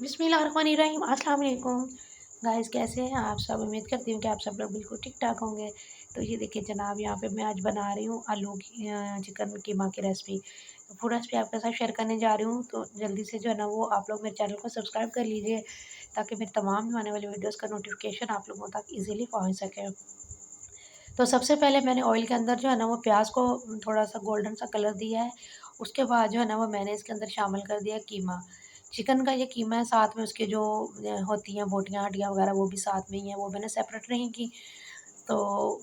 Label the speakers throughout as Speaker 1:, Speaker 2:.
Speaker 1: बिस्मिल्लाहिर्रहमानिर्रहीम अस्सलाम वालेकुम। गाइस कैसे हैं आप सब? उम्मीद करती हूँ कि आप सब लोग बिल्कुल ठीक-ठाक होंगे। तो ये देखिए जनाब, यहाँ पे मैं आज बना रही हूँ आलू की चिकन कीमा की रेसिपी। तो फुल रेसिपी आपके साथ शेयर करने जा रही हूँ, तो जल्दी से जो है ना वो आप लोग मेरे चैनल को सब्सक्राइब कर लीजिए, ताकि मेरी तमाम आने वाली वीडियोज़ का नोटिफ़िकेशन आप लोगों तक ईज़िली पहुँच सके। तो सबसे पहले मैंने ऑयल के अंदर जो है ना वो प्याज़ को थोड़ा-सा गोल्डन सा कलर दिया है। उसके बाद जो है ना वो मैंने इसके अंदर शामिल कर दिया कीमा। चिकन का ये कीमा है, साथ में उसके जो होती हैं बोटियाँ, हड्डियाँ वगैरह वो भी साथ में ही हैं, वो मैंने सेपरेट नहीं की। तो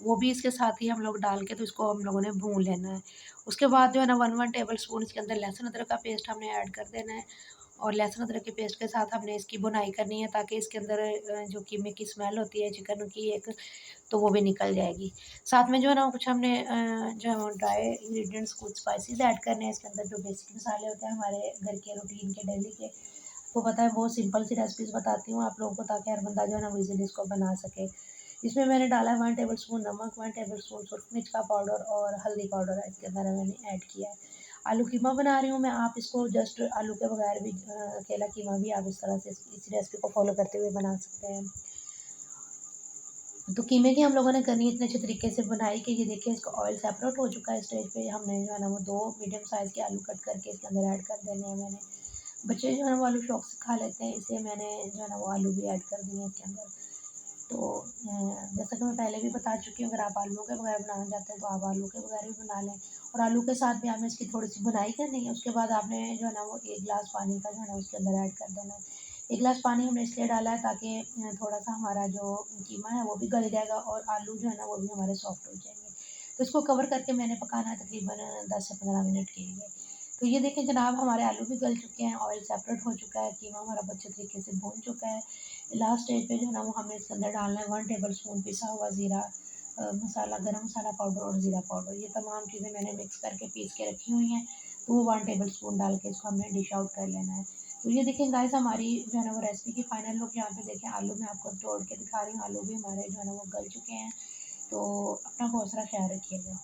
Speaker 1: वो भी इसके साथ ही हम लोग डाल के तो इसको हम लोगों ने भून लेना है। उसके बाद जो है ना 1 टेबल स्पून इसके अंदर लहसुन अदरक का पेस्ट हमने ऐड कर देना है। और लहसुन अदरक के पेस्ट के साथ हमने इसकी भुनाई करनी है, ताकि इसके अंदर जो कीमे की स्मेल होती है चिकन की एक, तो वो भी निकल जाएगी। साथ में जो है ना कुछ हमने जो है वो ड्राई इंग्रीडिएंट्स कुछ स्पाइसेस ऐड करने हैं इसके अंदर, जो बेसिक मसाले होते हैं हमारे घर के रूटीन के डेली के। आपको पता है बहुत सिंपल सी रेसिपीज़ बताती हूँ आप लोगों को, ताकि हर बंदा जो है ना वो ईज़िली इसको बना सके। इसमें मैंने डाला है 1 टेबल स्पून नमक, 1 टेबल स्पून सुरख मिर्च का पाउडर और हल्दी पाउडर इसके अंदर मैंने ऐड किया है। आलू कीमा बना रही हूँ मैं, आप इसको जस्ट आलू के बगैर भी अकेला कीमा भी आप इस तरह से इस रेसिपी को फ़ॉलो करते हुए बना सकते हैं। तो कीमे की हम लोगों ने करनी इतने अच्छे तरीके से बनाई कि ये देखिए इसका ऑयल सेपरेट हो चुका है। स्टेज पे हमने जो है ना वो 2 मीडियम साइज़ के आलू कट करके इसके अंदर ऐड कर देने हैं मैंने। बच्चे जो है ना वो आलू शौक से खा लेते हैं, इसलिए मैंने जो है ना वो आलू भी ऐड कर दिए हैं इसके अंदर। तो जैसा कि मैं पहले भी बता चुकी हूँ, अगर आप आलूओं के बगैर बनाना चाहते हैं तो आप आलू के बगैर भी बना लें। और आलू के साथ भी हमें इसकी थोड़ी-सी भुनाई करनी है। उसके बाद आपने जो है ना वो 1 गिलास पानी का जो है ना उसके अंदर ऐड कर देना है। 1 गिलास पानी हमने इसलिए डाला है ताकि थोड़ा-सा हमारा जो कीमा है वो भी गल जाएगा और आलू जो है ना वो भी हमारे सॉफ्ट हो जाएँगे। तो इसको कवर करके मैंने पकाना है तकरीबन 10 से 15 मिनट के लिए। तो ये देखें जनाब, हमारे आलू भी गल चुके हैं, ऑयल सेपरेट हो चुका है, कीमा हमारा अच्छे तरीके से भून चुका है। लास्ट स्टेज पे जो है ना वो हमें इसके अंदर डालना है 1 टेबल स्पून पिसा हुआ ज़ीरा मसाला, गरम मसाला पाउडर और ज़ीरा पाउडर। ये तमाम चीज़ें मैंने मिक्स करके पीस के रखी हुई हैं। तो वो 1 टेबल स्पून डाल के इसको हमने डिश आउट कर लेना है। तो ये देखें गाइस, हमारी जो है ना वो रेसिपी की फाइनल लुक यहाँ पे देखें। आलू मैं आपको तोड़ के दिखा रही हूँ, आलू भी हमारे जो है ना वो गल चुके हैं। तो अपना बहुत सारा ख्याल रखिएगा।